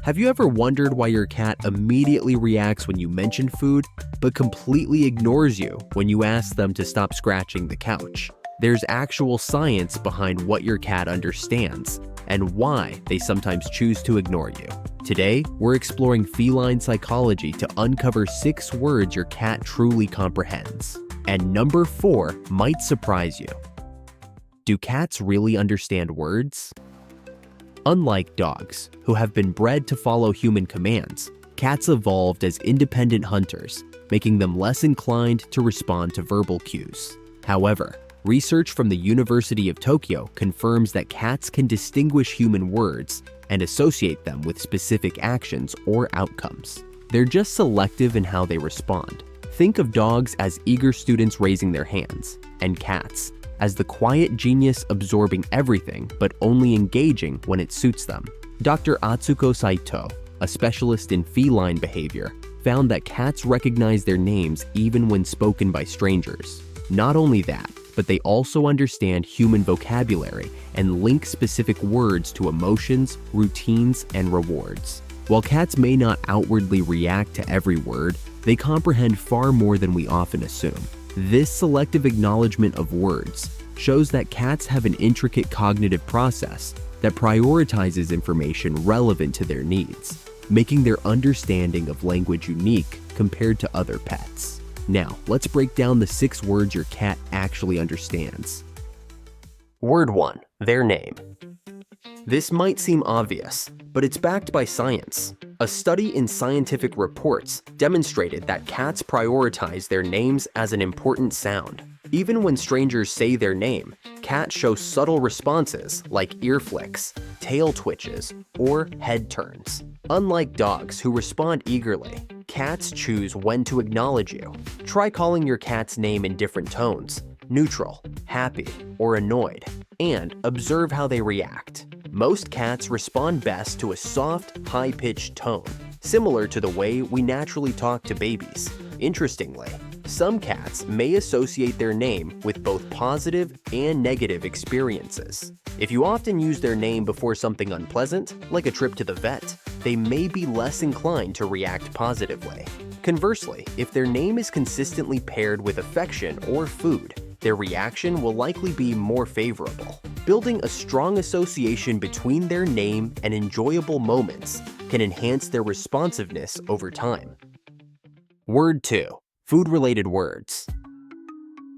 Have you ever wondered why your cat immediately reacts when you mention food, but completely ignores you when you ask them to stop scratching the couch? There's actual science behind what your cat understands and why they sometimes choose to ignore you. Today, we're exploring feline psychology to uncover 6 words your cat truly comprehends. And number 4 might surprise you. Do cats really understand words? Unlike dogs, who have been bred to follow human commands, cats evolved as independent hunters, making them less inclined to respond to verbal cues. However, research from the University of Tokyo confirms that cats can distinguish human words and associate them with specific actions or outcomes. They're just selective in how they respond. Think of dogs as eager students raising their hands, and cats as the quiet genius absorbing everything but only engaging when it suits them. Dr. Atsuko Saito, a specialist in feline behavior, found that cats recognize their names even when spoken by strangers. Not only that, but they also understand human vocabulary and link specific words to emotions, routines, and rewards. While cats may not outwardly react to every word, they comprehend far more than we often assume. This selective acknowledgement of words shows that cats have an intricate cognitive process that prioritizes information relevant to their needs, making their understanding of language unique compared to other pets. Now, let's break down the 6 words your cat actually understands. Word 1. Their name. This might seem obvious, but it's backed by science. A study in Scientific Reports demonstrated that cats prioritize their names as an important sound. Even when strangers say their name, cats show subtle responses like ear flicks, tail twitches, or head turns. Unlike dogs who respond eagerly, cats choose when to acknowledge you. Try calling your cat's name in different tones, neutral, happy, or annoyed, and observe how they react. Most cats respond best to a soft, high-pitched tone, similar to the way we naturally talk to babies. Interestingly, some cats may associate their name with both positive and negative experiences. If you often use their name before something unpleasant, like a trip to the vet, they may be less inclined to react positively. Conversely, if their name is consistently paired with affection or food, their reaction will likely be more favorable. Building a strong association between their name and enjoyable moments can enhance their responsiveness over time. Word 2. Food-related words.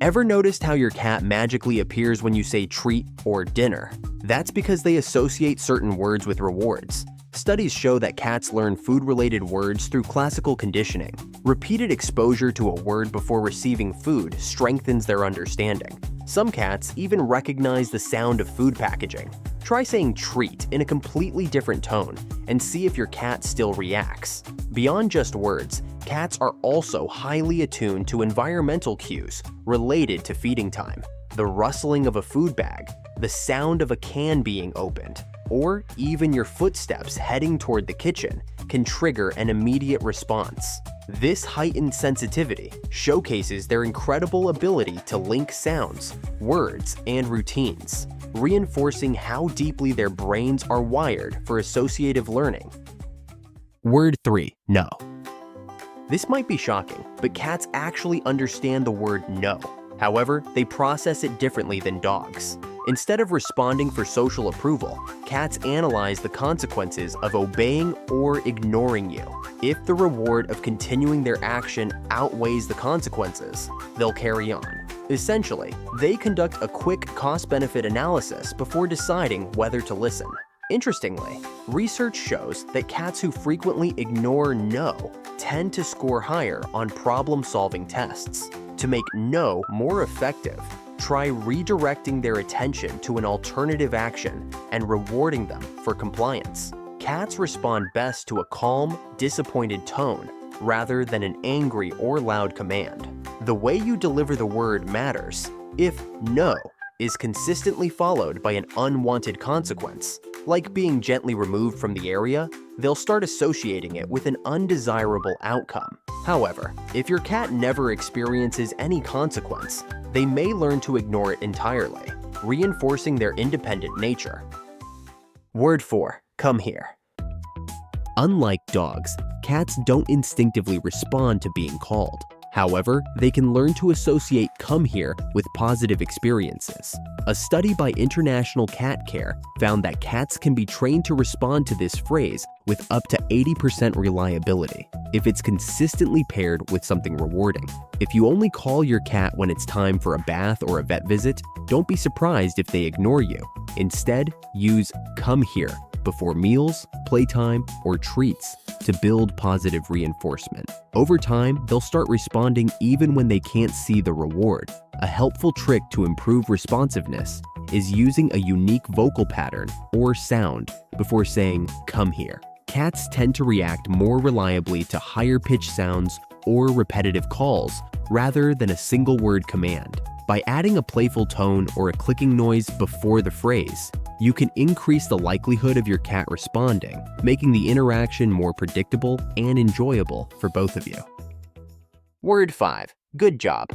Ever noticed how your cat magically appears when you say treat or dinner? That's because they associate certain words with rewards. Studies show that cats learn food-related words through classical conditioning. Repeated exposure to a word before receiving food strengthens their understanding. Some cats even recognize the sound of food packaging. Try saying treat in a completely different tone and see if your cat still reacts. Beyond just words, cats are also highly attuned to environmental cues related to feeding time. The rustling of a food bag, the sound of a can being opened, or even your footsteps heading toward the kitchen can trigger an immediate response. This heightened sensitivity showcases their incredible ability to link sounds, words, and routines, reinforcing how deeply their brains are wired for associative learning. Word 3. No. This might be shocking, but cats actually understand the word no. However, they process it differently than dogs. Instead of responding for social approval, cats analyze the consequences of obeying or ignoring you. If the reward of continuing their action outweighs the consequences, they'll carry on. Essentially, they conduct a quick cost-benefit analysis before deciding whether to listen. Interestingly, research shows that cats who frequently ignore no tend to score higher on problem-solving tests. To make no more effective, try redirecting their attention to an alternative action and rewarding them for compliance. Cats respond best to a calm, disappointed tone rather than an angry or loud command. The way you deliver the word matters. If no is consistently followed by an unwanted consequence, like being gently removed from the area, they'll start associating it with an undesirable outcome. However, if your cat never experiences any consequence, they may learn to ignore it entirely, reinforcing their independent nature. Word 4. Come here. Unlike dogs, cats don't instinctively respond to being called. However, they can learn to associate "come here" with positive experiences. A study by International Cat Care found that cats can be trained to respond to this phrase with up to 80% reliability if it's consistently paired with something rewarding. If you only call your cat when it's time for a bath or a vet visit, don't be surprised if they ignore you. Instead, use "come here" before meals, playtime, or treats to build positive reinforcement. Over time, they'll start responding even when they can't see the reward. A helpful trick to improve responsiveness is using a unique vocal pattern or sound before saying "come here." Cats tend to react more reliably to higher-pitched sounds or repetitive calls rather than a single-word command. By adding a playful tone or a clicking noise before the phrase, you can increase the likelihood of your cat responding, making the interaction more predictable and enjoyable for both of you. Word 5. Good job.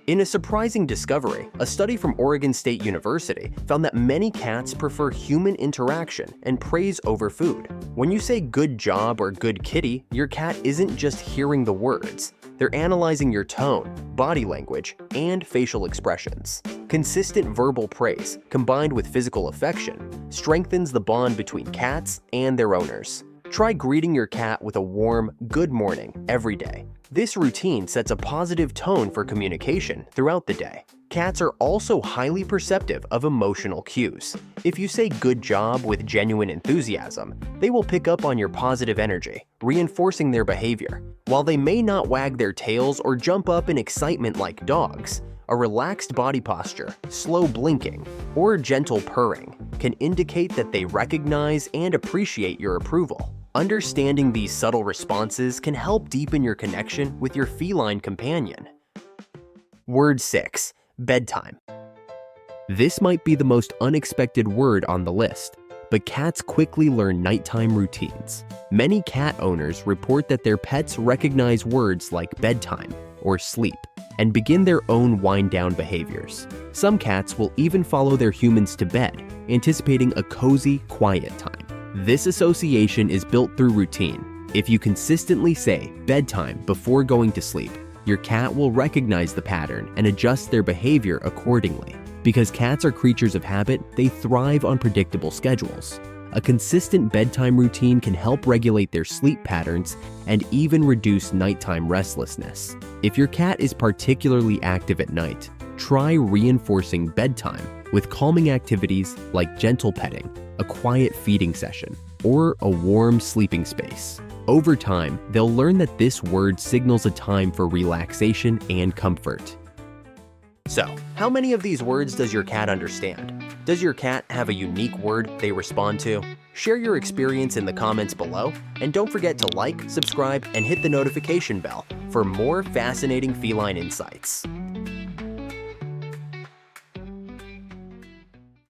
In a surprising discovery, a study from Oregon State University found that many cats prefer human interaction and praise over food. When you say "good job" or "good kitty," your cat isn't just hearing the words. They're analyzing your tone, body language, and facial expressions. Consistent verbal praise, combined with physical affection, strengthens the bond between cats and their owners. Try greeting your cat with a warm "good morning" every day. This routine sets a positive tone for communication throughout the day. Cats are also highly perceptive of emotional cues. If you say "good job" with genuine enthusiasm, they will pick up on your positive energy, reinforcing their behavior. While they may not wag their tails or jump up in excitement like dogs, a relaxed body posture, slow blinking, or gentle purring can indicate that they recognize and appreciate your approval. Understanding these subtle responses can help deepen your connection with your feline companion. Word 6. Bedtime. This might be the most unexpected word on the list, but cats quickly learn nighttime routines. Many cat owners report that their pets recognize words like bedtime or sleep and begin their own wind-down behaviors. Some cats will even follow their humans to bed, anticipating a cozy, quiet time. This association is built through routine. If you consistently say "bedtime" before going to sleep, your cat will recognize the pattern and adjust their behavior accordingly. Because cats are creatures of habit, they thrive on predictable schedules. A consistent bedtime routine can help regulate their sleep patterns and even reduce nighttime restlessness. If your cat is particularly active at night, try reinforcing bedtime with calming activities like gentle petting, a quiet feeding session, or a warm sleeping space. Over time, they'll learn that this word signals a time for relaxation and comfort. So, how many of these words does your cat understand? Does your cat have a unique word they respond to? Share your experience in the comments below, and don't forget to like, subscribe, and hit the notification bell for more fascinating feline insights.